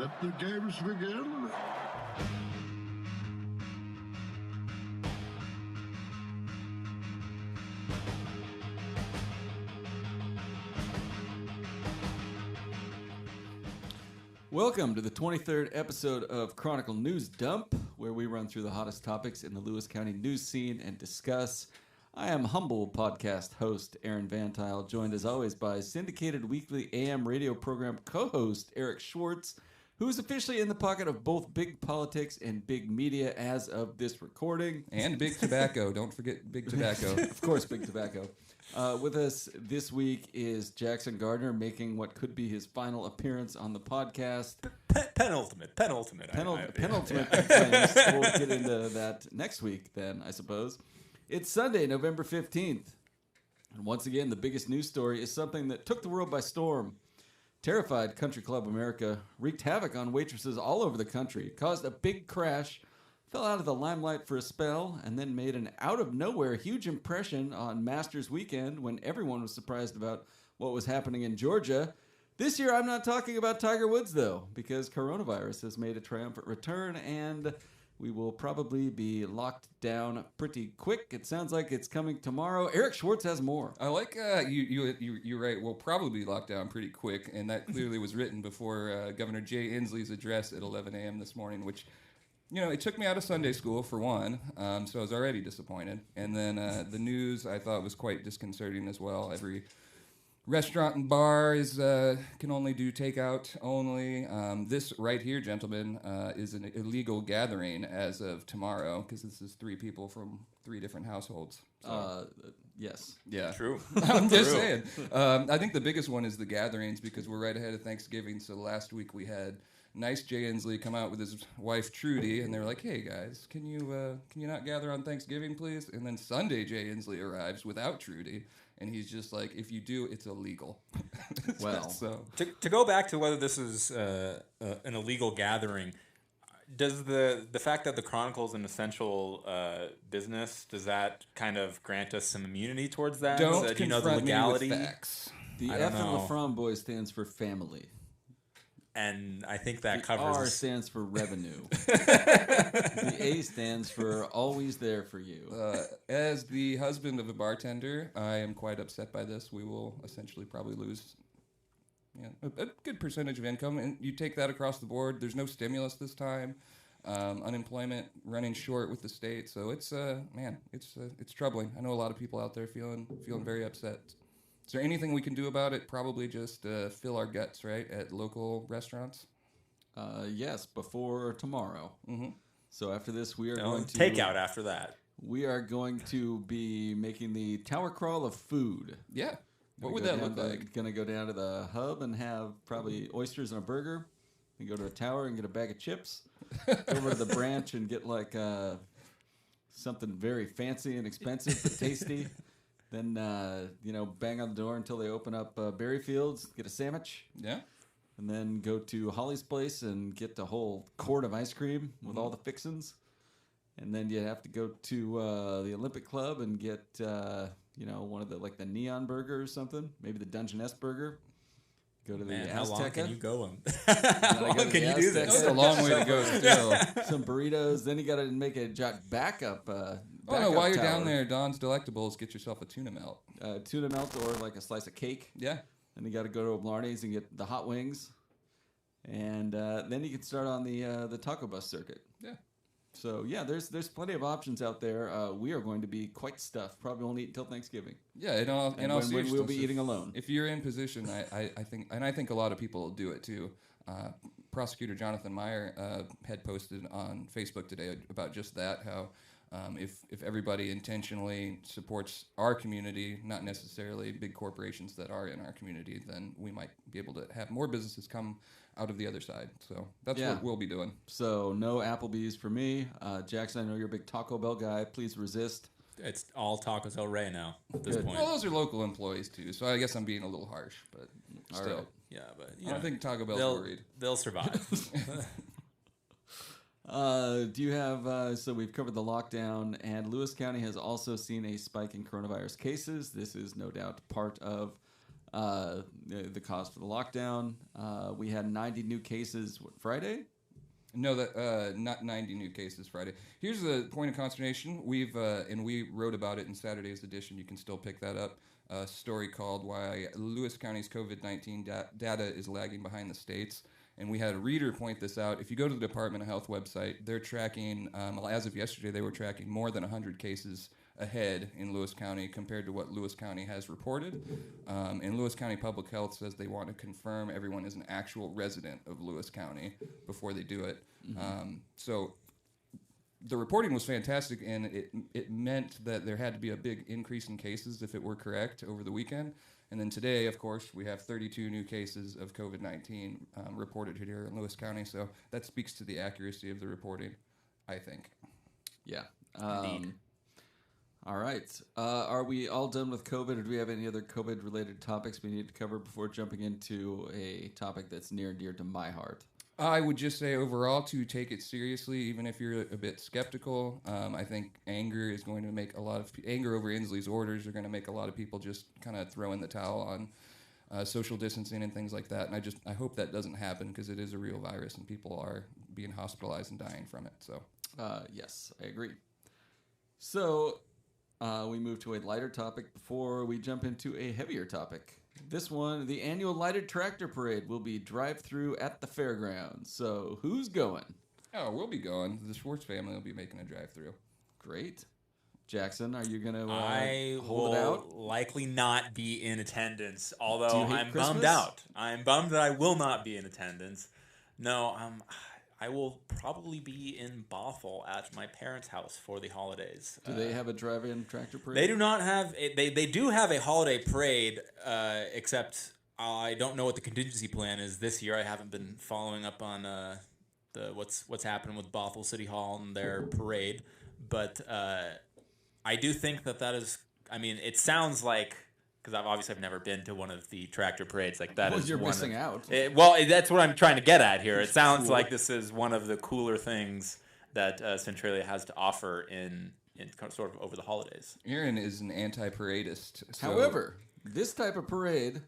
Let the games begin. Welcome to the 23rd episode of Chronicle News Dump, where we run through the hottest topics in the Lewis County news scene and discuss. I am humble podcast host Aaron Van Tile, joined as always by syndicated weekly AM radio program co-host Eric Schwartz, who is officially in the pocket of both big politics and big media as of this recording. And big tobacco. Don't forget big tobacco. Of course, big tobacco. With us this week is Jackson Gardner, making what could be his final appearance on the podcast. Penultimate. Penultimate. Yeah. We'll get into that next week then, I suppose. It's Sunday, November 15th. And once again, the biggest news story is something that took the world by storm. Terrified Country Club America wreaked havoc on waitresses all over the country, caused a big crash, fell out of the limelight for a spell, and then made an out-of-nowhere huge impression on Masters Weekend when everyone was surprised about what was happening in Georgia. This year, I'm not talking about Tiger Woods, though, because coronavirus has made a triumphant return, and we will probably be locked down pretty quick. It sounds like it's coming tomorrow. Eric Schwartz has more. I like you're right. We'll probably be locked down pretty quick, and that clearly was written before Governor Jay Inslee's address at 11 a.m. this morning, which, you know, it took me out of Sunday school, for one, so I was already disappointed. And then the news I thought was quite disconcerting as well. Every restaurant and bar can only do takeout only. This right here, gentlemen, is an illegal gathering as of tomorrow, because this is 3 people from 3 different households. So. Yes. Yeah. True. I'm just saying. I think the biggest one is the gatherings, because we're right ahead of Thanksgiving. So last week we had nice Jay Inslee come out with his wife Trudy, and they were like, "Hey guys, can you not gather on Thanksgiving, please?" And then Sunday Jay Inslee arrives without Trudy, and he's just like, "If you do, it's illegal." Well, so To go back to whether this is an illegal gathering, does the fact that the Chronicle is an essential business, does that kind of grant us some immunity towards that? don't Do you know the confront legality? me with facts. the I F don't in know. LaFrance boy stands for family. And I think that The covers... R stands for revenue. The A stands for always there for you. As the husband of a bartender, I am quite upset by this. We will essentially probably lose a good percentage of income, and you take that across the board. There's no stimulus this time. Unemployment running short with the state, so it's troubling. I know a lot of people out there feeling very upset. Is there anything we can do about it? Probably just fill our guts, right, at local restaurants. Yes, before tomorrow. Mm-hmm. So after this, we are No, going to takeout after that. We are going to be making the tower crawl of food. Yeah. What would that look like? Going to go down to the hub and have probably oysters and a burger. Then go to a tower and get a bag of chips. Go over to the branch and get like something very fancy and expensive but tasty. Then, bang on the door until they open up berry fields, get a sandwich. Yeah. And then go to Holly's place and get the whole quart of ice cream with all the fixins. And then you have to go to the Olympic Club and get, one of the neon burger or something. Maybe the Dungeness burger. Go to the Azteca. How long can you go? How long can you do this? That's a long way to go still. Some burritos. Then you got to make a backup. While you're tower. down there, Don's Delectables, get yourself a tuna melt. Tuna melt or like a slice of cake. Yeah. And you got to go to Blarney's and get the hot wings. And then you can start on the taco bus circuit. Yeah. So, yeah, there's plenty of options out there. We are going to be quite stuffed. Probably won't eat until Thanksgiving. Yeah, in all when seriousness, we'll be eating alone. If you're in position, I think a lot of people will do it too. Prosecutor Jonathan Meyer had posted on Facebook today about just that, how if everybody intentionally supports our community, not necessarily big corporations that are in our community, then we might be able to have more businesses come out of the other side. So that's what we'll be doing. So no Applebee's for me. Jackson, I know you're a big Taco Bell guy. Please resist. It's all Tacos El Rey now at this point. Well, those are local employees too, so I guess I'm being a little harsh, but still. right. Yeah, but I don't think Taco Bell's worried. They'll survive. Do you have, so we've covered the lockdown, and Lewis County has also seen a spike in coronavirus cases. This is no doubt part of the cause for the lockdown. We had 90 new cases Friday. No, that not 90 new cases Friday. Here's the point of consternation. We've and we wrote about it in Saturday's edition. You can still pick that up. A story called "Why Lewis County's COVID-19 Data is Lagging Behind the States." And we had a reader point this out. If you go to the Department of Health website, they're tracking, as of yesterday, they were tracking more than 100 cases ahead in Lewis County compared to what Lewis County has reported. And Lewis County Public Health says they want to confirm everyone is an actual resident of Lewis County before they do it. So the reporting was fantastic, and it meant that there had to be a big increase in cases if it were correct over the weekend. And then today, of course, we have 32 new cases of COVID-19 reported here in Lewis County. So that speaks to the accuracy of the reporting, I think. Yeah. Indeed. All right. Are we all done with COVID, or do we have any other COVID-related topics we need to cover before jumping into a topic that's near and dear to my heart? I would just say overall to take it seriously, even if you're a bit skeptical. I think anger is going to make anger over Inslee's orders are going to make a lot of people just kind of throw in the towel on social distancing and things like that. And I hope that doesn't happen because it is a real virus and people are being hospitalized and dying from it. So yes, I agree. So we move to a lighter topic before we jump into a heavier topic. This one, the annual lighted tractor parade will be drive-through at the fairgrounds. So who's going? Oh, we'll be going. The Schwartz family will be making a drive-through. Great. Jackson, are you going to I hold it out? will likely not be in attendance, although Do you hate I'm Christmas? bummed out. I'm bummed that I will not be in attendance. No, I will probably be in Bothell at my parents' house for the holidays. Do they have a drive-in tractor parade? They do not have. They do have a holiday parade, except I don't know what the contingency plan is this year. I haven't been following up on what's happening with Bothell City Hall and their parade, but I do think that is. I mean, it sounds like. Because I've never been to one of the tractor parades like that. Well, you're missing out. That's what I'm trying to get at here. It sounds cool. like this is one of the cooler things that Centralia has to offer in sort of over the holidays. Aaron is an anti-paradist. So However, this type of parade,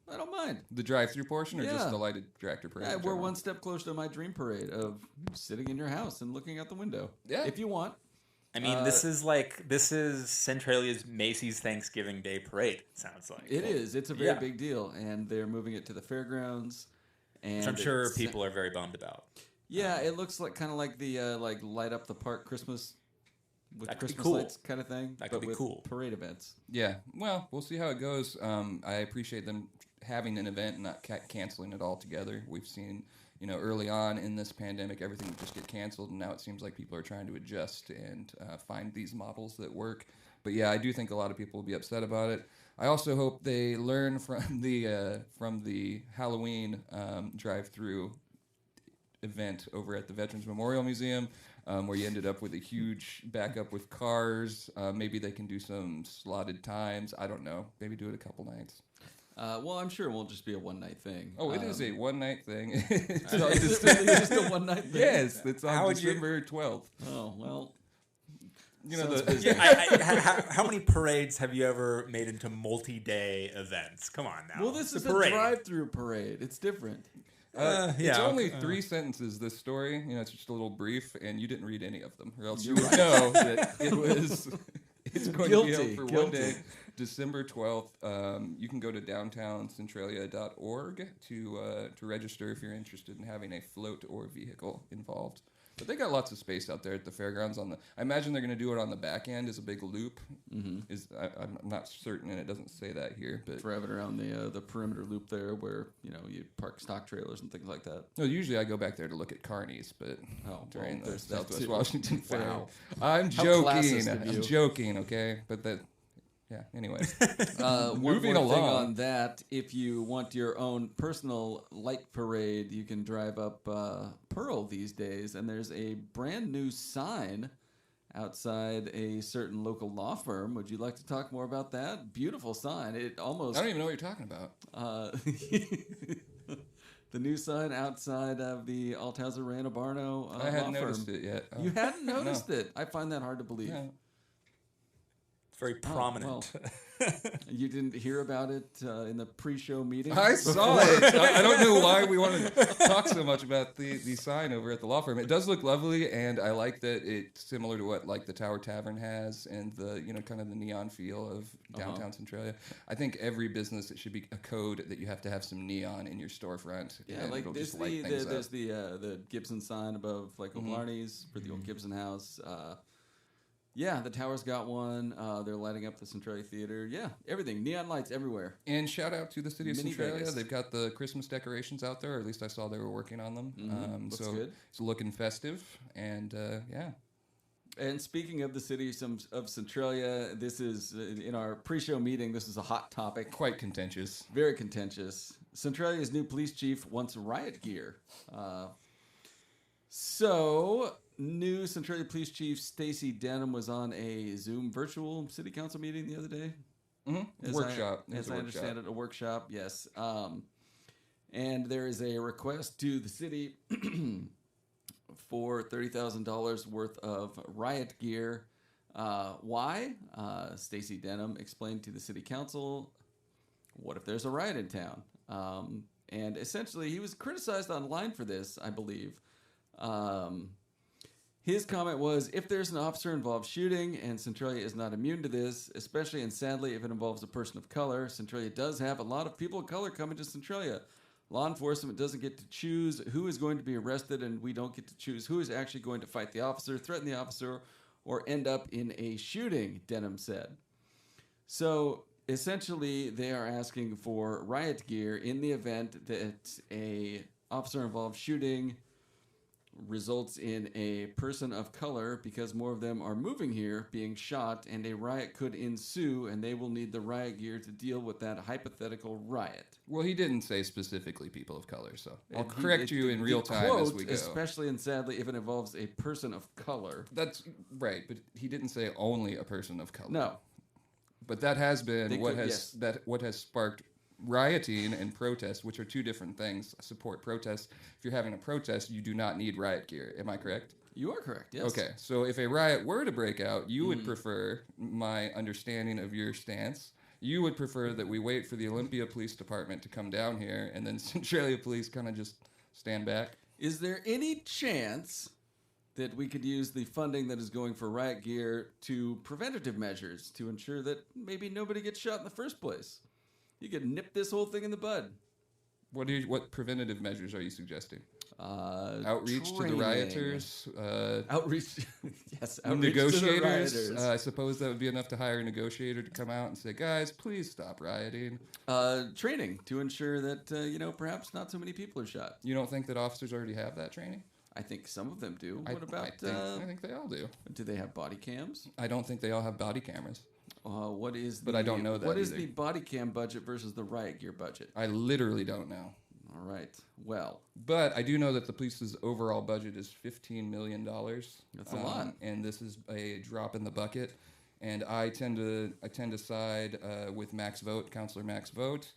I don't mind. the drive-through portion or Yeah. just the lighted tractor parade? Yeah, in we're general? one step closer to my dream parade of sitting in your house and looking out the window. Yeah. If you want. I mean, this is Centralia's Macy's Thanksgiving Day parade. It sounds like It is. It's a very Yeah. big deal, and they're moving it to the fairgrounds. And which I'm sure it's- people are very bummed about. Yeah, it looks like kind of like the like light up the park Christmas with That could be Christmas cool. lights kind of thing. That but could be with cool. Parade events. Yeah, well, we'll see how it goes. I appreciate them having an event and not canceling it altogether. We've seen, early on in this pandemic, everything would just get canceled, and now it seems like people are trying to adjust and find these models that work. But yeah, I do think a lot of people will be upset about it. I also hope they learn from the Halloween drive-through event over at the Veterans Memorial Museum, where you ended up with a huge backup with cars. Maybe they can do some slotted times. I don't know. Maybe do it a couple nights. Well, I'm sure it won't just be a one-night thing. Oh, it is a one-night thing. Is it really just a one-night thing? Yes, it's How on would you- December 12th. Oh, well. Sounds busy. How many parades have you ever made into multi-day events? Come on now. Well, this It's is a a parade. drive-through parade. It's different. It's only okay. 3 sentences, this story. It's just a little brief, and you didn't read any of them, or else you would know that it's going to be Guilty, held for guilty. one day, December 12th. You can go to downtowncentralia.org to register if you're interested in having a float or vehicle involved. But they got lots of space out there at the fairgrounds. I imagine they're going to do it on the back end as a big loop. Mm-hmm. I'm not certain, and it doesn't say that here. But Driving around the perimeter loop there where, you park stock trailers and things like that. no, usually I go back there to look at carnies, but during the there's that Southwest too. Washington Fair. Wow. I'm How joking. classist of you. I'm joking, okay? But yeah, anyway. One Moving more thing along. on that, if you want your own personal light parade, you can drive up Pearl these days, and there's a brand new sign outside a certain local law firm. Would you like to talk more about that? Beautiful sign. It almost... I don't even know what you're talking about. The new sign outside of the Althauser Rana Barno I hadn't law noticed firm. it yet. Oh. You hadn't noticed No. it. I find that hard to believe. Yeah. Very prominent. You didn't hear about it in the pre-show meeting? I saw it. I don't know why we want to talk so much about the sign over at the law firm. It does look lovely, and I like that it's similar to what like the Tower Tavern has, and the kind of the neon feel of downtown Centralia. I think every business, it should be a code that you have to have some neon in your storefront. Yeah, and like it'll there's just light things there's up. the Gibson sign above like O'Blarney's for the old Gibson house. Yeah, the tower's got one. They're lighting up the Centralia Theater. Yeah, everything. Neon lights everywhere. And shout out to the city of Mini Centralia. Vegas. They've got the Christmas decorations out there, or at least I saw they were working on them. Looks So good. it's looking festive, and yeah. And speaking of the city of Centralia, this is, in our pre-show meeting, this is a hot topic. Quite contentious. Very contentious. Centralia's new police chief wants riot gear. So, new Centralia Police Chief Stacy Denham was on a Zoom virtual city council meeting the other day. Workshop. As I understand it, a workshop, yes. And there is a request to the city for $30,000 worth of riot gear. Why? Stacy Denham explained to the city council, what if there's a riot in town? And essentially, he was criticized online for this, I believe. His comment was, if there's an officer-involved shooting, and Centralia is not immune to this, especially and sadly if it involves a person of color, Centralia does have a lot of people of color coming to Centralia. Law enforcement doesn't get to choose who is going to be arrested, and we don't get to choose who is actually going to fight the officer, threaten the officer, or end up in a shooting, Denham said. So essentially, they are asking for riot gear in the event that a officer-involved shooting results in a person of color, because more of them are moving here, being shot, and a riot could ensue, and they will need the riot gear to deal with that hypothetical riot. Well, he didn't say specifically people of color, so I'll And correct you in real time as we go. Especially and sadly if it involves a person of color. That's right, but he didn't say only a person of color. No. But that has been They what could- has yes. what has sparked rioting and protest, which are two different things. I support protests. If you're having a protest, you do not need riot gear. Am I correct? You are correct, yes. Okay, so if a riot were to break out, you would prefer, my understanding of your stance, you would prefer that we wait for the Olympia Police Department to come down here, and then Centralia Police kind of just stand back. Is there any chance that we could use the funding that is going for riot gear to preventative measures to ensure that maybe nobody gets shot in the first place? You could nip this whole thing in the bud. What preventative measures are you suggesting? Outreach to the Training. rioters? Outreach, yes, outreach to the Negotiators? rioters. I suppose that would be enough to hire a negotiator to come out and say, guys, please stop rioting. Training to ensure that, perhaps not so many people are shot. You don't think that officers already have that training? I think some of them do. What I about, think they all do. do they have body cams? I don't think they all have body cameras. What is But I don't know that What is either. the body cam budget versus the riot gear budget? I literally don't know. All right. Well, But I do know that the police's overall budget is $15 million. That's a lot. And this is a drop in the bucket. And I tend to side with Max Vogt, Counselor Max Vogt.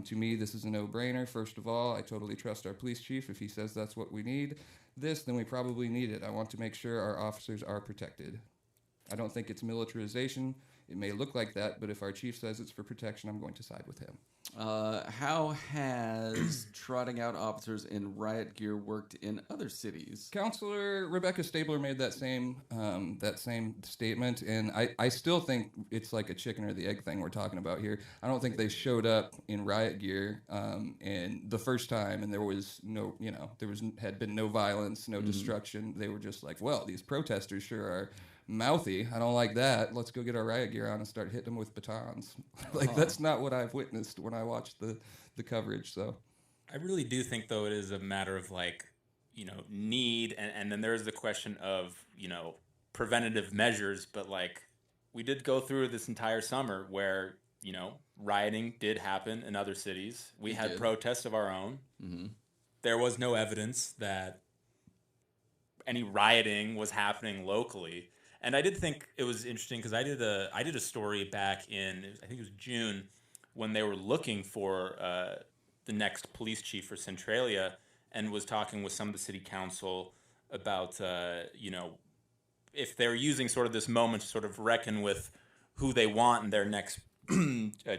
To me, this is a no-brainer. First of all, I totally trust our police chief. If he says that's what we need, then we probably need it. I want to make sure our officers are protected. I don't think it's militarization. It may look like that, but if our chief says it's for protection, I'm going to side with him. how has trotting out officers in riot gear worked in other cities? Counselor Rebecca Stabler made that same statement, and I still think it's like a chicken or the egg thing we're talking about here. I don't think they showed up in riot gear and the first time, and there was had been no violence, no destruction. They were just like, well, these protesters sure are mouthy. I don't like that. Let's go get our riot gear on and start hitting them with batons. That's not what I've witnessed when I watched the coverage. So I really do think, though, it is a matter of need, and then there's the question of preventative measures. But we did go through this entire summer where rioting did happen in other cities. We had protests of our own. Mm-hmm. There was no evidence that any rioting was happening locally. And I did think it was interesting because I did a story back in, I think it was June, when they were looking for the next police chief for Centralia, and was talking with some of the city council about if they're using sort of this moment to sort of reckon with who they want in their next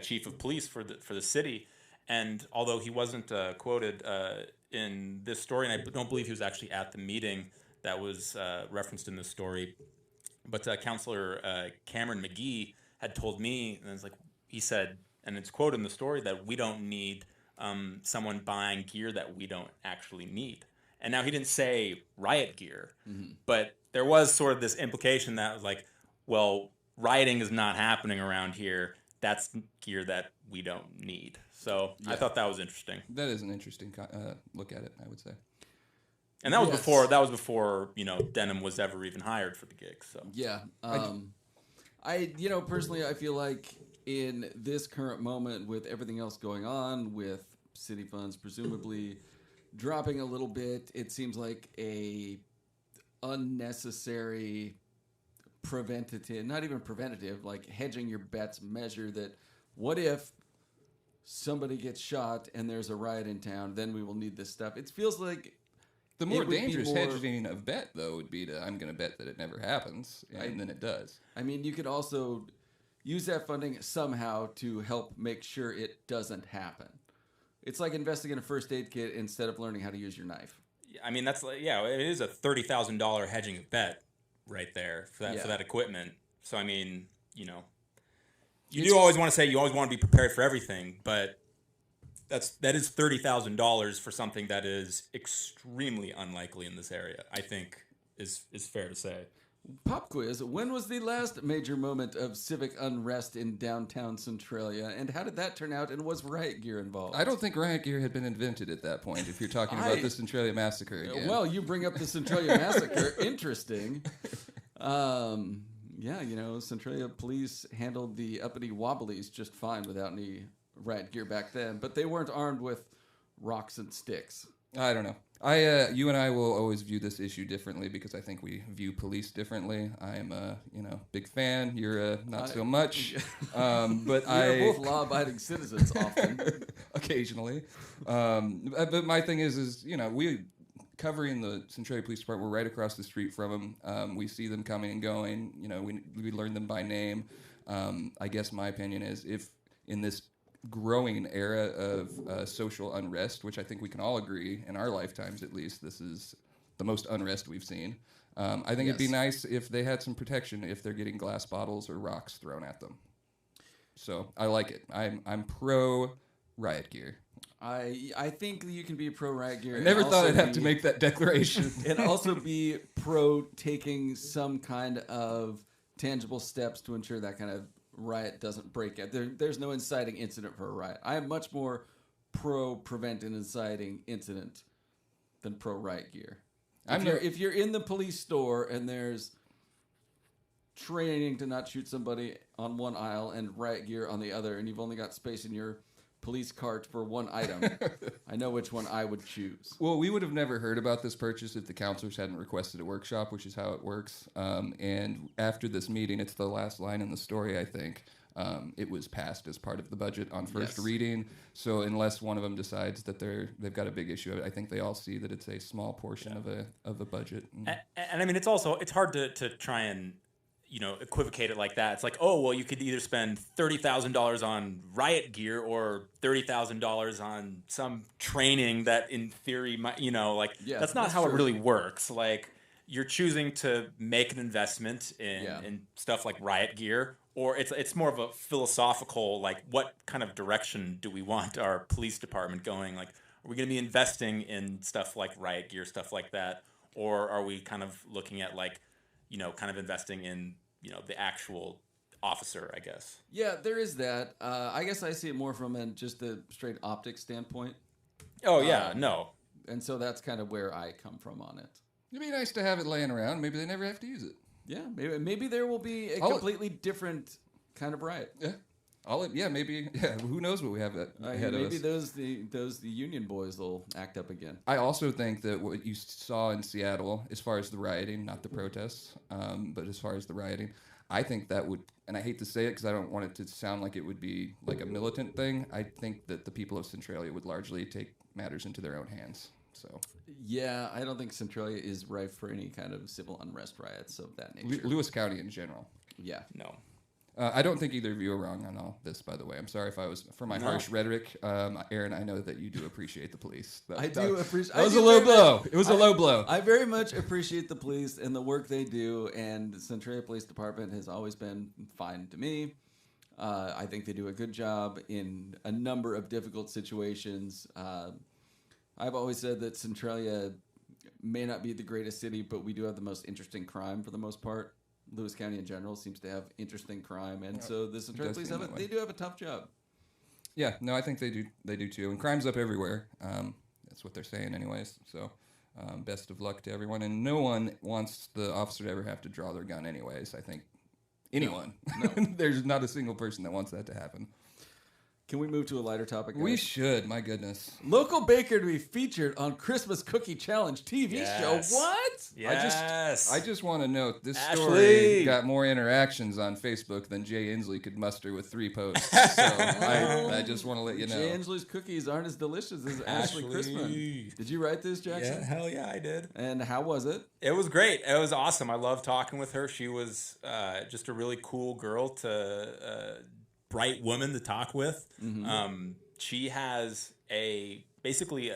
chief of police for the city. And although he wasn't quoted in this story, and I don't believe he was actually at the meeting that was referenced in this story, but Counselor Cameron McGee had told me, and it's like he said, and it's quoted in the story, that we don't need someone buying gear that we don't actually need. And now he didn't say riot gear, but there was sort of this implication that was like, well, rioting is not happening around here. That's gear that we don't need. So I thought that was interesting. That is an interesting look at it, I would say. And that was before Denham was ever even hired for the gig. So yeah, I personally I feel like in this current moment with everything else going on with city funds presumably dropping a little bit, it seems like a unnecessary preventative, not even preventative, like hedging your bets measure that what if somebody gets shot and there's a riot in town, then we will need this stuff. It feels like the more dangerous hedging of bet, though, would be to I'm going to bet that it never happens, and then it does. I mean, you could also use that funding somehow to help make sure it doesn't happen. It's like investing in a first aid kit instead of learning how to use your knife. I mean, that's it is a $30,000 hedging bet right there for that equipment. So I mean, you always want to say you always want to be prepared for everything, but that is $30,000 for something that is extremely unlikely in this area. I think is fair to say. Pop quiz: when was the last major moment of civic unrest in downtown Centralia, and how did that turn out? And was riot gear involved? I don't think riot gear had been invented at that point. If you're talking about the Centralia massacre again. Well, you bring up the Centralia massacre. Interesting. Centralia police handled the uppity wobblies just fine without any riot gear back then, but they weren't armed with rocks and sticks. I don't know. You and I will always view this issue differently because I think we view police differently. I am a big fan. You're not so much. But we're both law-abiding citizens often, occasionally. But my thing is we covering the Centralia Police Department. We're right across the street from them. We see them coming and going. We learn them by name. I guess my opinion is if in this growing era of social unrest, which I think we can all agree in our lifetimes at least, this is the most unrest we've seen. I think it'd be nice if they had some protection if they're getting glass bottles or rocks thrown at them. So I like it. I'm pro riot gear. I think you can be pro riot gear. I never thought I'd have to make that declaration. And also be pro taking some kind of tangible steps to ensure that kind of riot doesn't break out. There's no inciting incident for a riot. I am much more pro prevent an inciting incident than pro riot gear. If you're in the police store and there's training to not shoot somebody on one aisle and riot gear on the other, and you've only got space in your police cart for one item, I know which one I would choose. Well, we would have never heard about this purchase if the counselors hadn't requested a workshop, which is how it works. And after this meeting, it's the last line in the story, I think. It was passed as part of the budget on first reading. So unless one of them decides that they've got a big issue, I think they all see that it's a small portion of a budget. And I mean, it's hard to try and equivocate it like that. It's like, oh, well, you could either spend $30,000 on riot gear or $30,000 on some training that, in theory, might, that's not how it really works. Like, you're choosing to make an investment in stuff like riot gear, or it's more of a philosophical, like, what kind of direction do we want our police department going? Like, are we going to be investing in stuff like riot gear, stuff like that, or are we kind of looking at kind of investing in, the actual officer, I guess. Yeah, there is that. I guess I see it more from just a straight optics standpoint. Oh, yeah, no. And so that's kind of where I come from on it. It'd be nice to have it laying around. Maybe they never have to use it. Yeah, maybe there will be a completely different kind of riot. Yeah. Maybe. Yeah, who knows what we have ahead of us. Maybe the Union boys will act up again. I also think that what you saw in Seattle, as far as the rioting, not the protests, but as far as the rioting, I think that would, and I hate to say it because I don't want it to sound like it would be like a militant thing, I think that the people of Centralia would largely take matters into their own hands. So yeah, I don't think Centralia is rife for any kind of civil unrest riots of that nature. Lewis County in general. Yeah. No. I don't think either of you are wrong on all this, by the way. I'm sorry if I was for my harsh rhetoric. Aaron, I know that you do appreciate the police. I do appreciate. That was a low blow. It was a low blow. I very much appreciate the police and the work they do, and the Centralia Police Department has always been fine to me. I think they do a good job in a number of difficult situations. I've always said that Centralia may not be the greatest city, but we do have the most interesting crime for the most part. Lewis County in general seems to have interesting crime, and so the Centralia Police they do have a tough job. Yeah, no, I think they do too. And crime's up everywhere. That's what they're saying, anyways. So, best of luck to everyone. And no one wants the officer to ever have to draw their gun, anyways. I think anyone. No. There's not a single person that wants that to happen. Can we move to a lighter topic, guys? We should. My goodness. Local baker to be featured on Christmas Cookie Challenge TV show. What? Yes. I just want to note this Ashley. story got more interactions on Facebook than Jay Inslee could muster with 3 posts. So I just want to let you know. Jay Inslee's cookies aren't as delicious as Ashley Christman. Did you write this, Jackson? Yeah, hell yeah, I did. And how was it? It was great. It was awesome. I loved talking with her. She was just a really cool girl bright woman to talk with. Mm-hmm. She has basically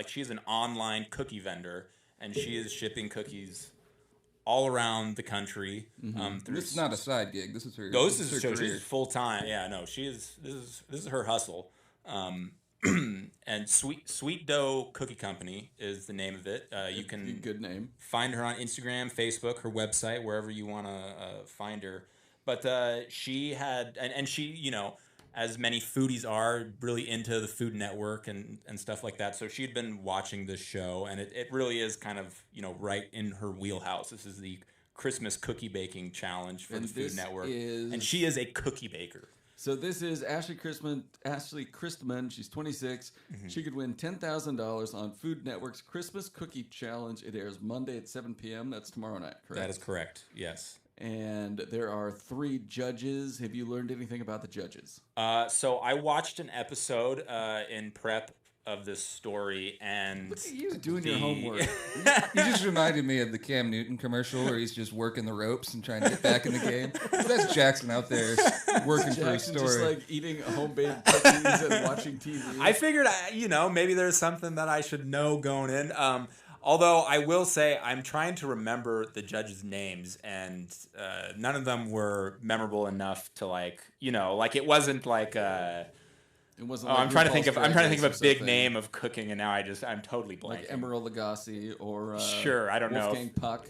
she's an online cookie vendor, and she is shipping cookies all around the country. Mm-hmm. This is not a side gig. This is her. She's full time. Yeah, no, she is. This is her hustle. And Sweet Dough Cookie Company is the name of it. You can good name. Find her on Instagram, Facebook, her website, wherever you want to find her. But she had, and she, you know, as many foodies are, really into the Food Network and stuff like that. So she'd been watching this show, and it really is kind of, you know, right in her wheelhouse. This is the Christmas cookie baking challenge for the Food Network. And she is a cookie baker. So this is Ashley Christman. She's 26. Mm-hmm. She could win $10,000 on Food Network's Christmas Cookie Challenge. It airs Monday at 7 p.m. That's tomorrow night, correct? That is correct, yes. And there are 3 judges. Have you learned anything about the judges? So I watched an episode in prep of this story, and look at you doing your homework. You just reminded me of the Cam Newton commercial where he's just working the ropes and trying to get back in the game. That's Jackson out there working for his story. Just like eating homemade cookies and watching TV. I figured, maybe there's something that I should know going in. Although I will say I'm trying to remember the judges' names, and none of them were memorable enough to it wasn't like. It wasn't. I'm trying to think of a big name of cooking, and now I'm totally blanking. Like Emerald Lagasse or sure, I don't Wolfgang know. Puck.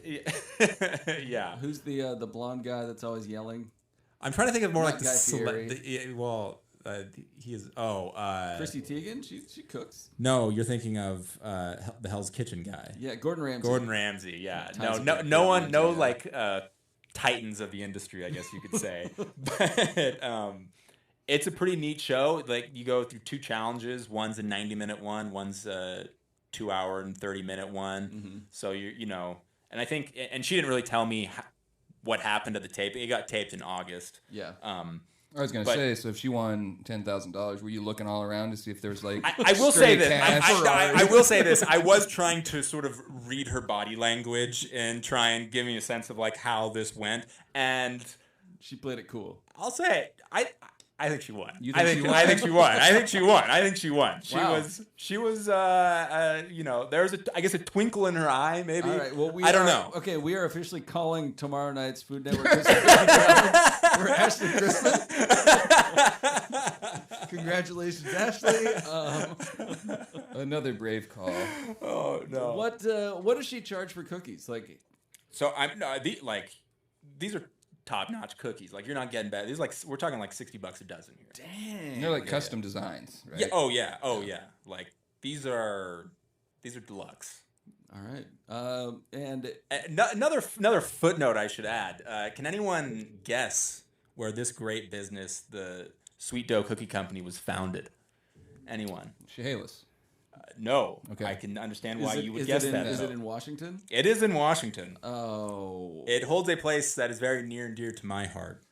Yeah. Who's the blonde guy that's always yelling? I'm trying to think of more like Guy Fieri. He is. Chrissy Teigen. She cooks. No, you're thinking of the Hell's Kitchen guy. Yeah, Gordon Ramsay. Gordon Ramsay. Yeah. Titans of the industry, I guess you could say. But it's a pretty neat show. Like, you go through 2 challenges. One's a 90-minute one. One's a 2-hour and 30-minute one. Mm-hmm. So and I think, and she didn't really tell me what happened to the tape. It got taped in August. Yeah. I was going to say, so if she won $10,000, were you looking all around to see if there's I will say this. I will say this. I was trying to sort of read her body language and try and give me a sense of how this went. And she played it cool. I'll say I think she won. I think she won. Wow. She was there was a twinkle in her eye, maybe. All right, well, I don't know. Okay, we are officially calling tomorrow night's Food Network for Ashley Christmas. Congratulations, Ashley. Another brave call. Oh no. What does she charge for cookies? These are top-notch cookies. You're not getting bad. These we're talking $60 a dozen here. Dang. They're custom designs, right? Yeah. Oh yeah. These are deluxe. All right. And another footnote I should add. Can anyone guess where this great business, the Sweet Dough Cookie Company, was founded? Anyone? Chehalis. No. Okay. I can understand why you would guess that. Is it in Washington? It is in Washington. Oh. It holds a place that is very near and dear to my heart.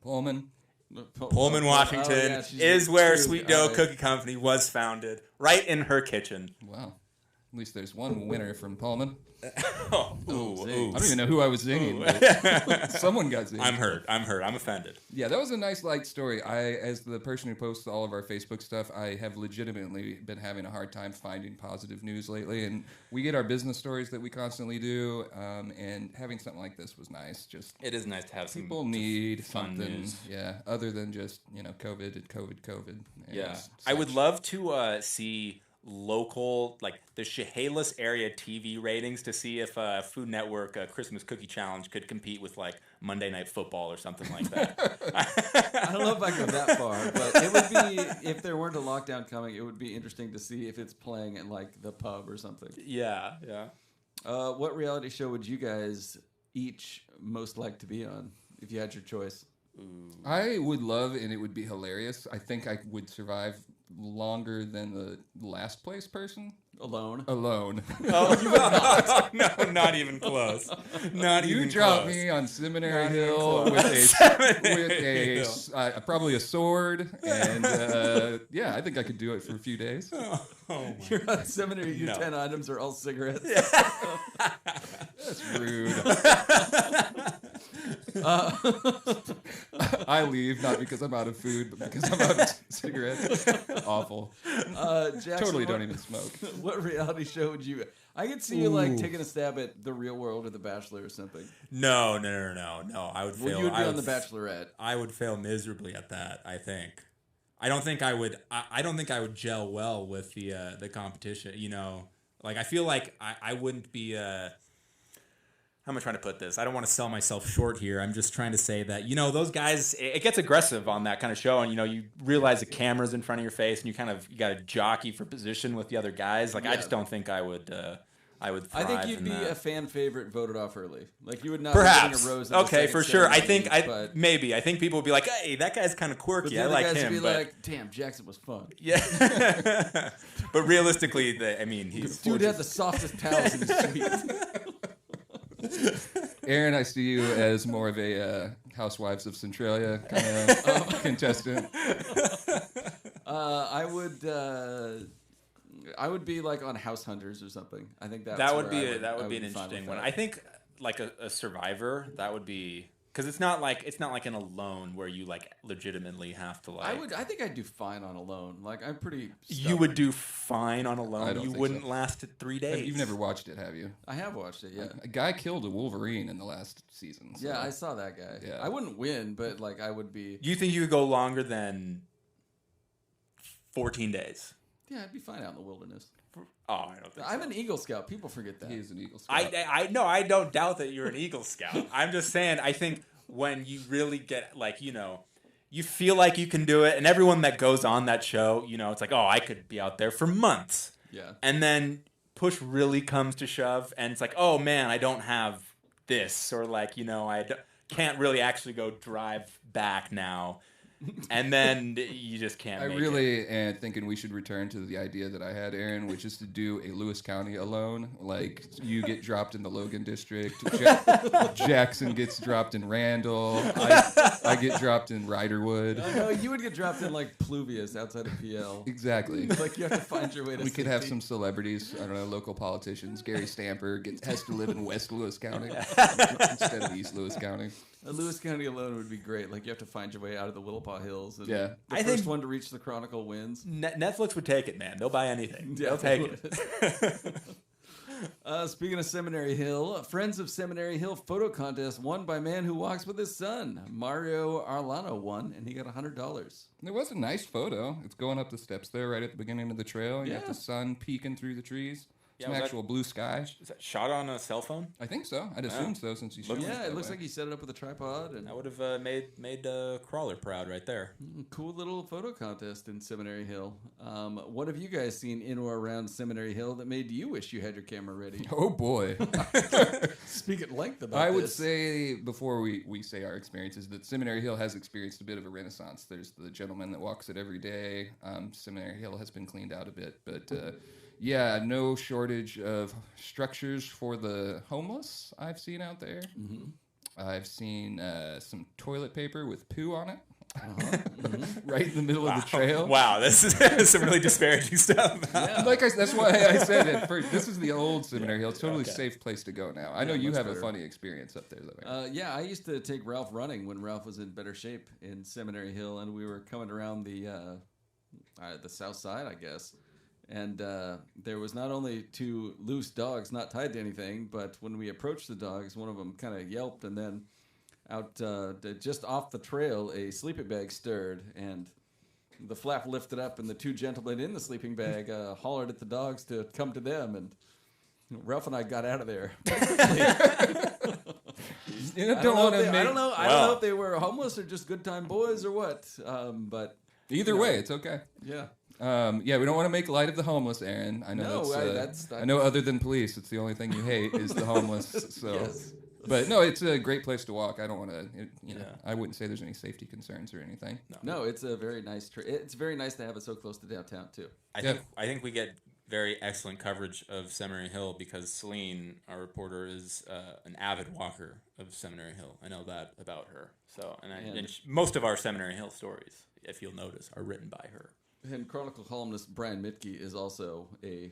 Pullman, Washington is where Sweet Dough Cookie Company was founded, right in her kitchen. Wow. At least there's one winner from Pullman. Ooh. I don't even know who I was singing, but someone got zinged. I'm hurt. I'm offended. Yeah, that was a nice light story. As the person who posts all of our Facebook stuff, I have legitimately been having a hard time finding positive news lately. And we get our business stories that we constantly do, and having something like this was nice. Just It is nice to have some people need fun something, news. other than just COVID and COVID. And Yeah, such. I would love to see local, like the Chehalis area TV ratings to see if Food Network Christmas Cookie Challenge could compete with like Monday Night Football or something like that. I don't know if I go that far, but it would be, if there weren't a lockdown coming, it would be interesting to see if it's playing in like the pub or something. Yeah. What reality show would you guys each most like to be on if you had your choice? I would love, and it would be hilarious. I think I would survive longer than the last place person. Alone? Alone. Oh, you would not. No, not even close. Not You even dropped close. me on Seminary Not even Hill close. with probably a sword, and I think I could do it for a few days. Oh my. You're on seminary, your No. 10 items are all cigarettes. That's rude. I leave not because I'm out of food, but because I'm out of cigarettes. Awful. Jackson, Totally don't even smoke. What reality show would you... I could see you like taking a stab at The Real World or The Bachelor or something. No. I would fail. Well, you would be I on The Bachelorette. I would fail miserably at that. I think. I don't think I would. I don't think I would gel well with the competition. Like I feel like I wouldn't be. How am I trying to put this? I don't want to sell myself short here. I'm just trying to say that those guys. It gets aggressive on that kind of show, and you realize the camera's in front of your face, and you got to jockey for position with the other guys. Like I just don't think I would. I would. I think you'd in be that. a fan favorite voted off early. Like you would not Perhaps. be getting a rose. In the Okay, second for sure. I think ceremony, but maybe. I think people would be like, "Hey, that guy's kind of but quirky. the I other like guys him." would be But like, "Damn, Jackson was fun." yeah. But realistically, he's Dude had the softest towels in the suite. Aaron, I see you as more of a Housewives of Centralia kind of contestant. I would be like on House Hunters or something. I think that would be an fine interesting with one. that. I think like a Survivor, that would be, because it's not like an Alone where you like legitimately have to like. I think I'd do fine on Alone. Like I'm pretty. You would stubborn. do fine on I Alone. don't You think wouldn't so. last 3 days. You've never watched it, have you? I have watched it. Yeah. A guy killed a Wolverine in the last season. So. Yeah, I saw that guy. Yeah. I wouldn't win, but like I would be. Do you think you could go longer than 14 days? Yeah, I'd be fine out in the wilderness. Oh, I don't think. I'm so. an Eagle Scout. People forget that. He is an Eagle Scout. I no, I don't doubt that you're an Eagle Scout. I'm just saying, I think when you really get like, you feel like you can do it, and everyone that goes on that show, it's like, oh, I could be out there for months. Yeah. And then push really comes to shove, and it's like, oh man, I don't have this, or like, can't really actually go drive back now. And then you just can't. I make really am thinking we should return to the idea that I had, Aaron, which is to do a Lewis County alone. Like you get dropped in the Logan district, Jackson gets dropped in Randall, I get dropped in Riderwood. No, you would get dropped in like Pluvius outside of PL. Exactly. Like you have to find your way to. We could have safety. some celebrities. I don't know, local politicians. Gary Stamper has to live in West Lewis County instead of East Lewis County. A Lewis County alone would be great. Like you have to find your way out of the Willapa Hills. And Yeah. the I first think- one to reach the Chronicle wins. Netflix would take it, man. They'll buy anything. Yeah, They'll take they it. Speaking of Seminary Hill, Friends of Seminary Hill photo contest won by man who walks with his son. Mario Arlano won, and he got $100. It was a nice photo. It's going up the steps there right at the beginning of the trail. You Yeah. got the sun peeking through the trees. It's Yeah, an was actual blue sky. Is that shot on a cell phone? I think so. I'd assume so since he's shooting Yeah, it that looks way. like he set it up with a tripod. And That would have made Crawler proud right there. cool little photo contest in Seminary Hill. What have you guys seen in or around Seminary Hill that made you wish you had your camera ready? Oh boy. Speak at length about I would this. say, before we say our experiences, that Seminary Hill has experienced a bit of a renaissance. There's the gentleman that walks it every day. Seminary Hill has been cleaned out a bit, but yeah, no shortage of structures for the homeless I've seen out there. I've seen some toilet paper with poo on it. right in the middle of the trail. Wow, this is some really disparaging stuff. That's why I said it first. This is the old Seminary Hill. It's a totally safe place to go now. I know you have a funny experience up there, though. Right? Yeah, I used to take Ralph running when Ralph was in better shape in Seminary Hill, and we were coming around the south side, I guess. And there was not only two loose dogs not tied to anything, but when we approached the dogs, one of them kind of yelped, and then out just off the trail, a sleeping bag stirred, and the flap lifted up, and the two gentlemen in the sleeping bag hollered at the dogs to come to them, and Ralph and I got out of there. I don't know if they were homeless or just good time boys or what, but either way, it's okay. Yeah. We don't want to make light of the homeless, Aaron. I know I know other than police, it's the only thing you hate is the homeless. So, yes. But no, it's a great place to walk. I don't want to, I wouldn't say there's any safety concerns or anything. No, it's a very nice. It's very nice to have it so close to downtown too. I think we get very excellent coverage of Seminary Hill because Celine, our reporter, is an avid walker of Seminary Hill. I know that about her. So, and most of our Seminary Hill stories, if you'll notice, are written by her. And Chronicle columnist Brian Mitke is also a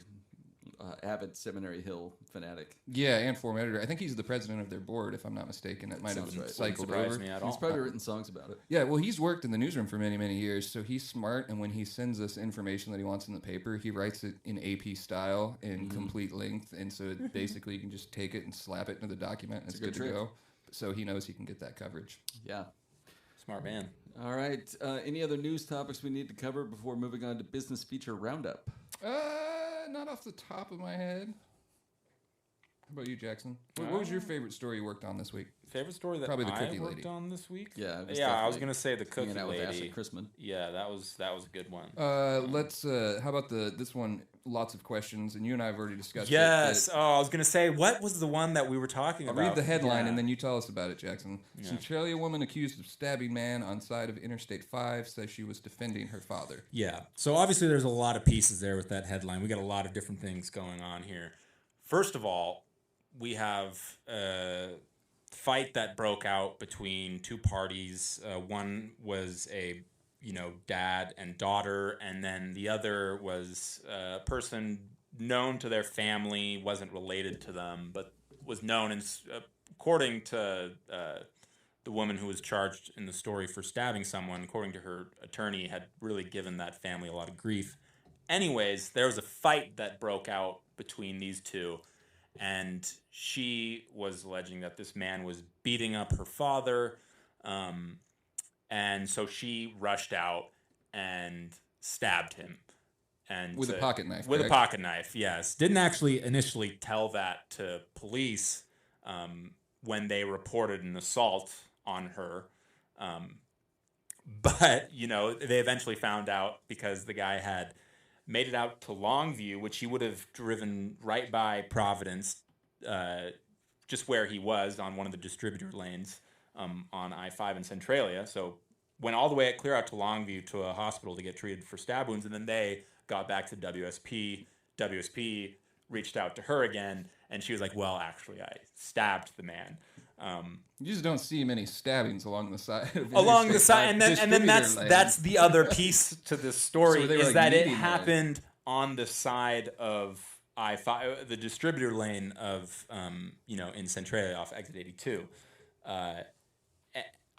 avid Seminary Hill fanatic. Yeah, and former editor. I think he's the president of their board, if I'm not mistaken. It might have cycled over. Me at all. He's probably written songs about it. Yeah, well, he's worked in the newsroom for many, many years, so he's smart, and when he sends us information that he wants in the paper, he writes it in AP style in complete length, and so basically you can just take it and slap it into the document, and it's good to go. So he knows he can get that coverage. Yeah. Smart man. All right. Any other news topics we need to cover before moving on to Business Feature Roundup? Not off the top of my head. How about you, Jackson? What was your favorite story you worked on this week? Favorite story that Probably the I cookie worked lady. on this week? Yeah, I was gonna say the cookie out lady. with Ashley Christman. Yeah, that was a good one. Let's. How about this one? Lots of questions, and you and I have already discussed. Yes. I was gonna say, what was the one that we were talking I'll about? read the headline, and then you tell us about it, Jackson. Centralia woman accused of stabbing man on side of Interstate 5 says she was defending her father. Yeah. So obviously there's a lot of pieces there with that headline. We got a lot of different things going on here. First of all, we have a fight that broke out between two parties. One was a dad and daughter, and then the other was a person known to their family, wasn't related to them, but was known, and according to the woman who was charged in the story for stabbing someone, according to her attorney, had really given that family a lot of grief. Anyways, there was a fight that broke out between these two, and she was alleging that this man was beating up her father, and so she rushed out and stabbed him. And with a pocket knife. With a pocket knife, yes. Didn't actually initially tell that to police when they reported an assault on her. But, they eventually found out because the guy had made it out to Longview, which he would have driven right by Providence, just where he was on one of the distributor lanes on I-5 in Centralia. So went all the way clear out to Longview to a hospital to get treated for stab wounds, and then they got back to WSP. WSP reached out to her again, and she was like, well, actually, I stabbed the man. You just don't see many stabbings along the side. Along the side, and then that's the other piece to this story is that it happened on the side of I-5, the distributor lane of in Centralia off exit 82.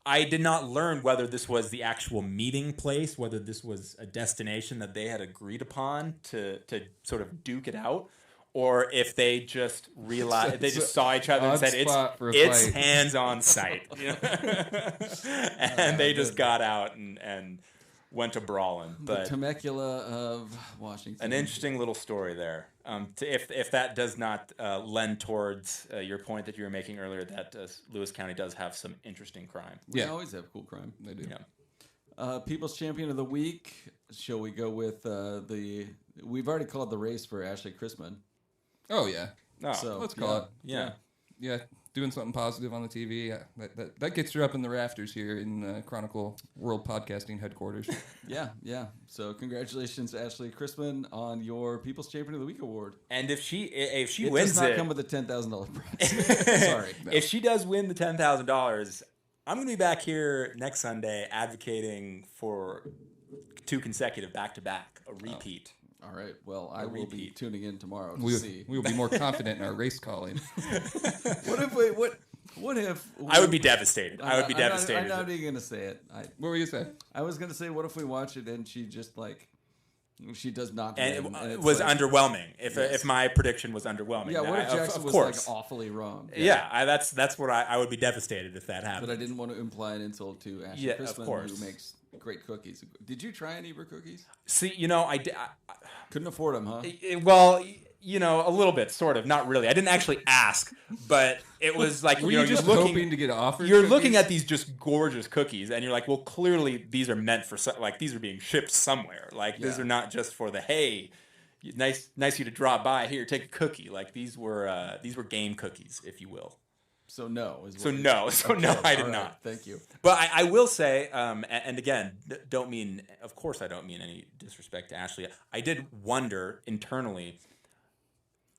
I did not learn whether this was the actual meeting place, whether this was a destination that they had agreed upon to sort of duke it out, or if they just realized they just saw each other and said it's hands on site, and they just got out and went to brawling. But the Temecula of Washington. An interesting little story there. If that does not lend towards your point that you were making earlier, that Lewis County does have some interesting crime. We always have cool crime. They do. Yeah. People's Champion of the Week. Shall we go with we've already called the race for Ashley Christman. Oh, yeah. Oh, So let's call it. Yeah. Doing something positive on the TV. Yeah, that gets her up in the rafters here in Chronicle World Podcasting headquarters. Yeah. So congratulations, Ashley Christman, on your People's Champion of the Week award. And if she it wins does not it, come with a $10,000 prize. Sorry. No. If she does win the $10,000, I'm going to be back here next Sunday advocating for 2 consecutive back-to-back, a repeat. All right. Well, I will be tuning in tomorrow to see. We will be more confident in our race calling. What if I would be devastated. I would be devastated. I'm not even going to say it. What were you saying? I was going to say, what if we watch it and she just like, she does not And win, it it's was like, underwhelming. If my prediction was underwhelming. Yeah, what if Jackson of was course. like awfully wrong? Yeah, that's what I would be devastated if that happened. But I didn't want to imply an insult to Ashley Yeah, Crispin, of course. who makes great cookies. Did you try any of her cookies? See, I did. Couldn't afford them, huh? Well, a little bit, sort of, not really. I didn't actually ask, but it was like Were you just hoping to get offered? You're cookies? looking at these just gorgeous cookies, and you're like, well, clearly these are meant for these are being shipped somewhere. Like these are not just for the hey, nice you to drop by here, take a cookie. Like these were game cookies, if you will. So no. No, I did not. Thank you. But I will say, and again, of course I don't mean any disrespect to Ashley. I did wonder internally.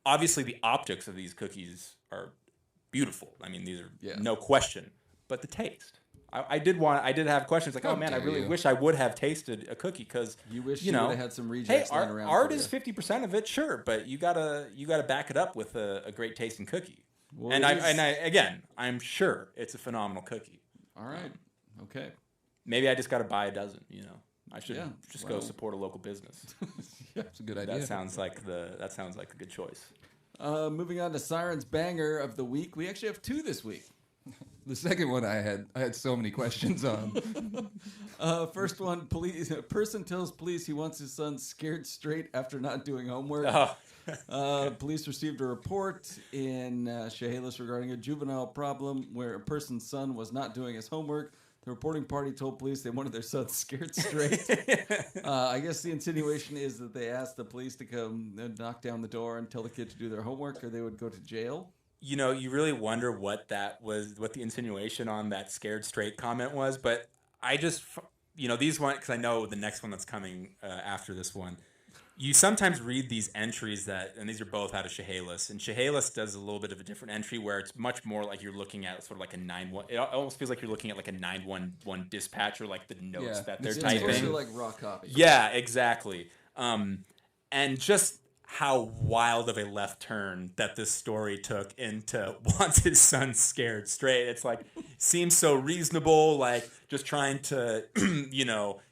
Obviously, the optics of these cookies are beautiful. I mean, these are no question. But the taste, I did have questions like, oh man, I really wish I would have tasted a cookie because you wish you would have had some rejects hey, lying around. Art is 50% of it, sure, but you gotta back it up with a great tasting cookie. Well, I'm sure it's a phenomenal cookie. All right, okay. Maybe I just got to buy a dozen. I should just go support a local business. That's a good idea. That sounds like a good choice. Moving on to Siren's Banger of the Week. We actually have 2 this week. The second one I had so many questions on. First one, a person tells police he wants his son scared straight after not doing homework. Police received a report in Chehalis regarding a juvenile problem where a person's son was not doing his homework. The reporting party told police they wanted their son scared straight. I guess the insinuation is that they asked the police to come and knock down the door and tell the kid to do their homework or they would go to jail. You really wonder what the insinuation on that scared straight comment was. But I just, these one, because I know the next one that's coming after this one. You sometimes read these entries and these are both out of Chehalis, and Chehalis does a little bit of a different entry where it's much more like you're looking at sort of like a 911. It almost feels like you're looking at like a 911 dispatcher, like the notes that they're typing. It's like raw copy. Yeah, exactly. And just how wild of a left turn that this story took into wants his son scared straight. It's like seems so reasonable, like just trying to,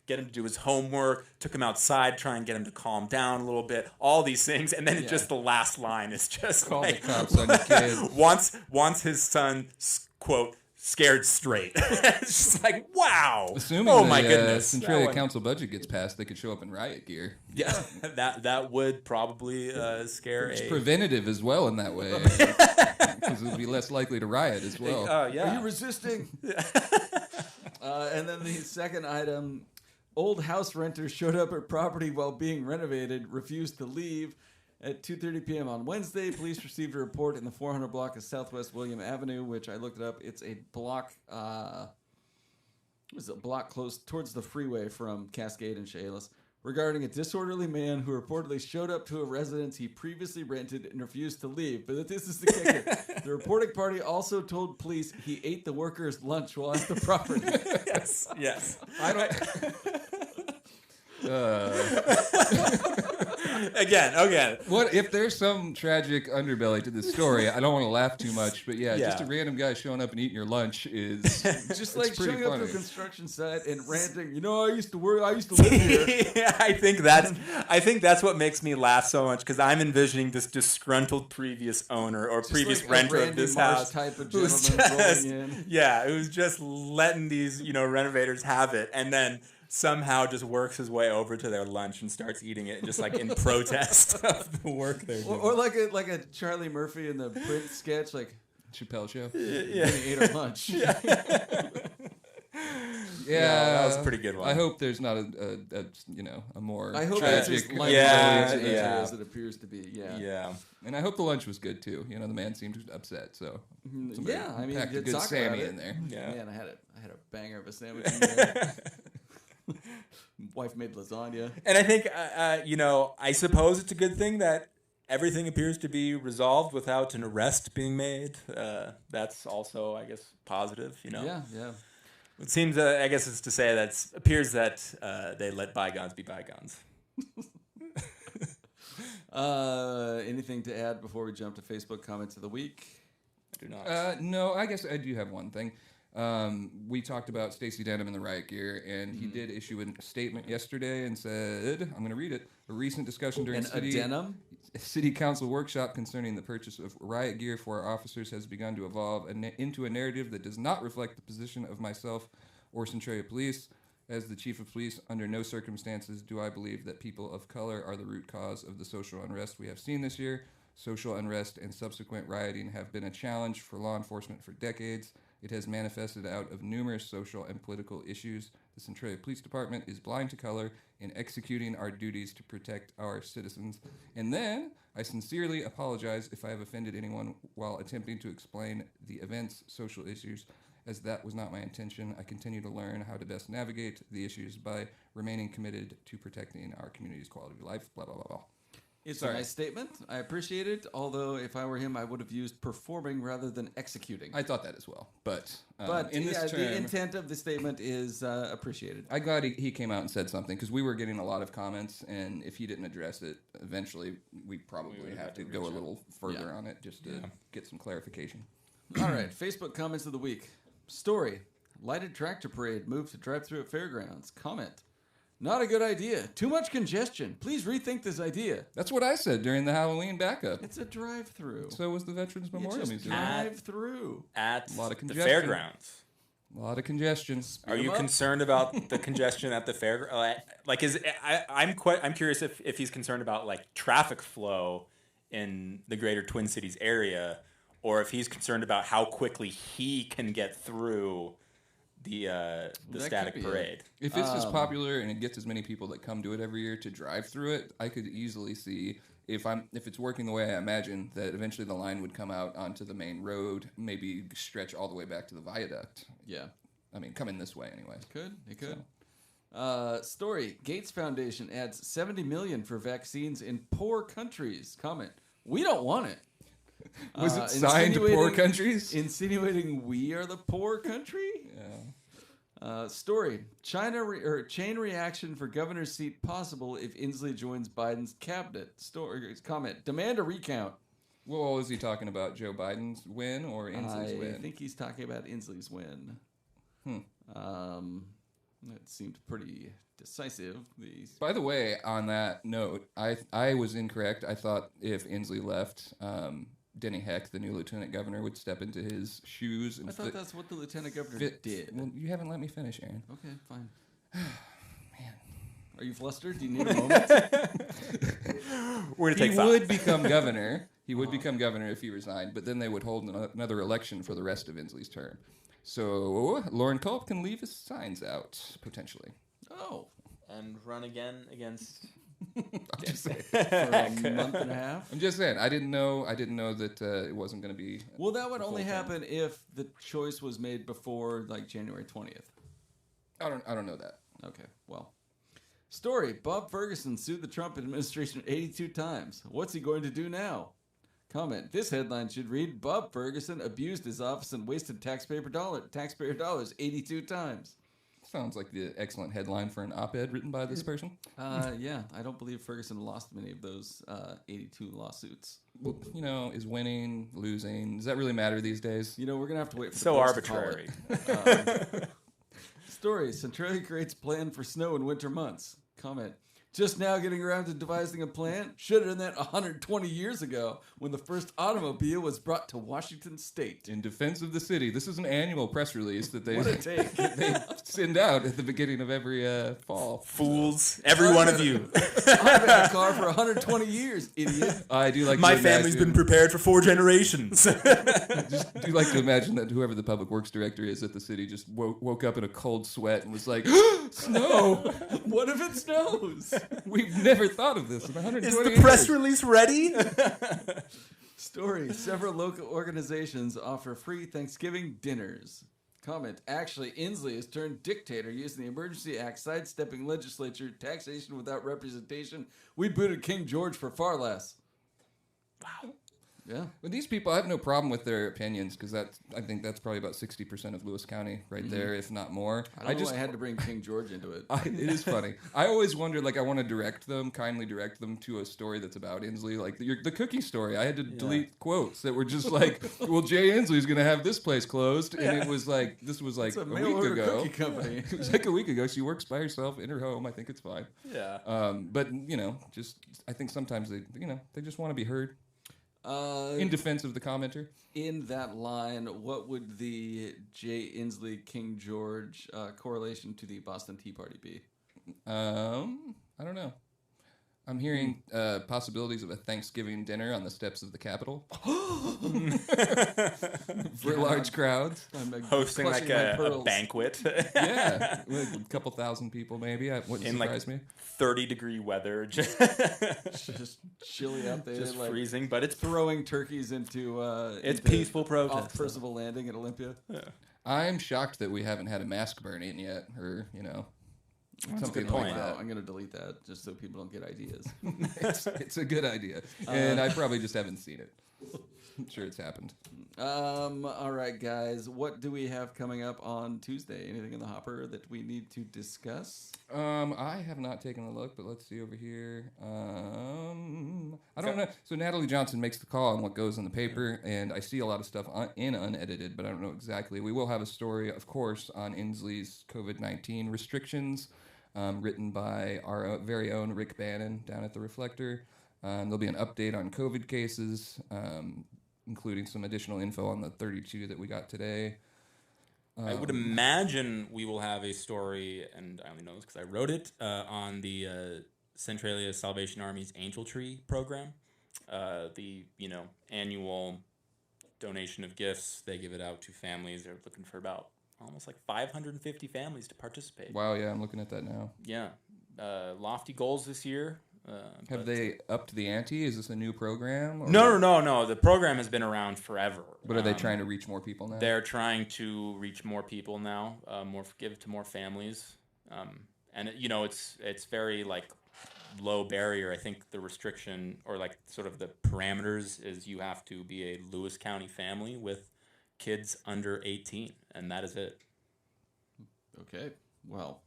get him to do his homework, took him outside, try and get him to calm down a little bit, all these things. And then just the last line is just call like, the cops on your kid. wants his son, quote, scared straight. It's just like, wow. Assuming my goodness. Centralia Council budget gets passed, they could show up in riot gear. Yeah, that would probably scare It's preventative as well in that way. Because it would be less likely to riot as well. Are you resisting? And then the second item, old house renters showed up at property while being renovated, refused to leave. At 2:30 p.m. on Wednesday, police received a report in the 400 block of Southwest William Avenue, which I looked it up. It's a block, close towards the freeway from Cascade and Chehalis, regarding a disorderly man who reportedly showed up to a residence he previously rented and refused to leave. But this is the kicker. The reporting party also told police he ate the workers' lunch while at the property. Yes. I don't... Again. What if there's some tragic underbelly to this story? I don't want to laugh too much, but just a random guy showing up and eating your lunch is just like showing funny. up to a construction site and ranting. I used to live here. Yeah, I think that's what makes me laugh so much because I'm envisioning this disgruntled previous owner or just previous like renter of this house type of gentleman rolling in. Yeah, who's just letting these renovators have it, and then somehow just works his way over to their lunch and starts eating it just like in protest of the work they're doing. Or like a Charlie Murphy in the Prince sketch, like Chappelle Show. Yeah. He ate our lunch. Yeah, that was a pretty good one. I hope there's not a more tragic. As it appears to be. Yeah. And I hope the lunch was good too. The man seemed upset, so packed a good Sammy in there. Yeah, man, I had a banger of a sandwich in there. Wife made lasagna. And I think, I suppose it's a good thing that everything appears to be resolved without an arrest being made. That's also, I guess, positive. Yeah, yeah. It seems, I guess, it's to say that it appears that they let bygones be bygones. Anything to add before we jump to Facebook comments of the week? I do not. No, I guess I do have one thing. We talked about Stacey Denham in the riot gear, and he did issue a statement yesterday and said, I'm going to read it, a recent discussion during City Council workshop concerning the purchase of riot gear for our officers has begun to evolve into a narrative that does not reflect the position of myself or Centralia Police. As the chief of police, under no circumstances do I believe that people of color are the root cause of the social unrest we have seen this year. Social unrest and subsequent rioting have been a challenge for law enforcement for decades. It has manifested out of numerous social and political issues. The Centralia Police Department is blind to color in executing our duties to protect our citizens. And then, I sincerely apologize if I have offended anyone while attempting to explain the events, social issues, as that was not my intention. I continue to learn how to best navigate the issues by remaining committed to protecting our community's quality of life, blah, blah, blah, blah. It's a nice statement. I appreciate it. Although, if I were him, I would have used performing rather than executing. I thought that as well. But in this term, the intent of the statement is appreciated. I'm glad he came out and said something, because we were getting a lot of comments, and if he didn't address it, eventually we probably have to go a little further on it just to get some clarification. All right, Facebook comments of the week. Story, lighted tractor parade moved to drive-through at fairgrounds. Comment, not a good idea. Too much congestion. Please rethink this idea. That's what I said during the Halloween backup. It's a drive-through. So was the Veterans Memorial Museum. Drive through At a lot of the congestion. fairgrounds. A lot of congestion. Are you concerned about the congestion at the fair? Like, I'm curious if he's concerned about like traffic flow in the greater Twin Cities area, or if he's concerned about how quickly he can get through the static parade. If it's as popular and it gets as many people that come to it every year to drive through it, I could easily see if it's working the way I imagine, that eventually the line would come out onto the main road, maybe stretch all the way back to the viaduct. Yeah. I mean, come in this way anyway. It could. Story, Gates Foundation adds $70 million for vaccines in poor countries. Comment, we don't want it. Was it signed to poor countries? Insinuating we are the poor country? Yeah. Story, chain reaction for governor's seat possible if Inslee joins Biden's cabinet. Story, comment, demand a recount. Well, is he talking about Joe Biden's win or Inslee's win? I think he's talking about Inslee's win. That seemed pretty decisive. By the way, on that note, I was incorrect. I thought if Inslee left, Denny Heck, the new lieutenant governor, would step into his shoes. And I thought that's what the lieutenant governor did. Well, you haven't let me finish, Aaron. Okay, fine. Man. Are you flustered? Do you need a moment? We're gonna take He would become governor. He would become governor if he resigned, but then they would hold another election for the rest of Inslee's term. So Lauren Culp can leave his signs out, potentially. Oh. And run again against... I'm just saying. For a month and a half? I'm just saying. I didn't know that it wasn't going to be... Well, that would only happen if the choice was made before, like, January 20th. I don't know that. Okay, well. Story, Bob Ferguson sued the Trump administration 82 times. What's he going to do now? Comment, this headline should read, Bob Ferguson abused his office and wasted taxpayer dollars 82 times. Sounds like the excellent headline for an op-ed written by this person. Yeah, I don't believe Ferguson lost many of those 82 lawsuits. Well, is winning, losing, does that really matter these days? We're going to have to wait for so the arbitrary. Story, Centralia creates plan for snow in winter months. Comment, just now getting around to devising a plan? Should have done that 120 years ago when the first automobile was brought to Washington State. In defense of the city, this is an annual press release that they, What a take. they send out at the beginning of every fall. Fools, every one of you. I've had a car for 120 years, idiot. I do like My to family's imagine, been prepared for 4 generations. just do like to imagine that whoever the public works director is at the city just woke up in a cold sweat and was like, snow! What if it snows? We've never thought of this in 120 Is the years. press release ready? Story, several local organizations offer free Thanksgiving dinners. Comment, actually, Inslee has turned dictator using the Emergency Act, sidestepping legislature, taxation without representation. We booted King George for far less. Wow. Yeah. But these people, I have no problem with their opinions because I think that's probably about 60% of Lewis County right there, if not more. I just had to bring King George into it. It is funny. I always wondered, like, I want to kindly direct them to a story that's about Inslee, like the cookie story. I had to delete quotes that were just like, well, Jay Inslee's going to have this place closed, and it was like, this was like It's a a mail week order ago. cookie company. It was like a week ago. She works by herself in her home. I think it's fine. Yeah. But I think sometimes they just want to be heard. Uh, In defense of the commenter. In that line, what would the Jay Inslee King George correlation to the Boston Tea Party be? I don't know. I'm hearing possibilities of a Thanksgiving dinner on the steps of the Capitol for large crowds. Hosting like clutching my a pearls. banquet. Yeah, like a couple thousand people maybe. Wouldn't In surprise me. 30-degree weather. Just Chilly out there, like freezing, but it's throwing turkeys into it's into peaceful protest. off Percival Landing at Olympia. I'm shocked that we haven't had a mask burn-in yet, or something good like point. that. Wow, I'm gonna delete that just so people don't get ideas. It's a good idea, and I probably just haven't seen it. I'm sure it's happened. All right, guys, what do we have coming up on Tuesday? Anything in the hopper that we need to discuss? I have not taken a look, but let's see over here. I don't know. So Natalie Johnson makes the call on what goes in the paper, and I see a lot of stuff in unedited, but I don't know exactly. We will have a story, of course, on Inslee's COVID-19 restrictions, written by our very own Rick Bannon down at the Reflector. There'll be an update on COVID cases, including some additional info on the 32 that we got today. I would imagine we will have a story, and I only know this because I wrote it, on the Centralia Salvation Army's Angel Tree program. The annual donation of gifts. They give it out to families. They're looking for about almost like 550 families to participate. Wow, yeah, I'm looking at that now. Yeah. Lofty goals this year. Have they upped the ante? Is this a new program? Or No. The program has been around forever. But are they trying to reach more people now? They're trying to reach more people now, give to more families, and it's very like low barrier. I think the restriction or like sort of the parameters is you have to be a Lewis County family with kids under 18, and that is it. Okay, well,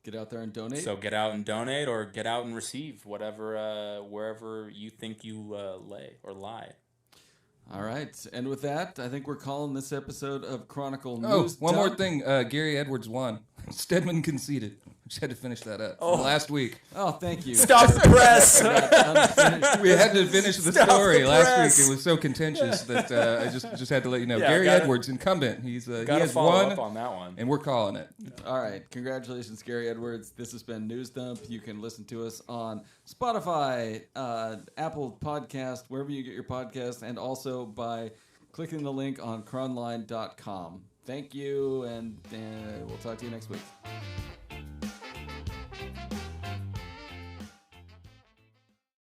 get out there and donate. So get out and donate, or get out and receive whatever wherever you think you lie. All right, and with that, I think we're calling this episode of Chronicle Oh, News. one more Dump. thing. Gary Edwards won. Stedman conceded. Just had to finish that up from last week. Oh, thank you. Stop the press. We had to finish the Stop story the last press. week. It was so contentious that I just had to let you know. Yeah, Gary gotta- Edwards, incumbent. He Gotta has follow won, up on that one. and we're calling it. All right, congratulations, Gary Edwards. This has been News Dump. You can listen to us on Spotify, Apple Podcast, wherever you get your podcast, and also by clicking the link on cronline.com. Thank you, and we'll talk to you next week.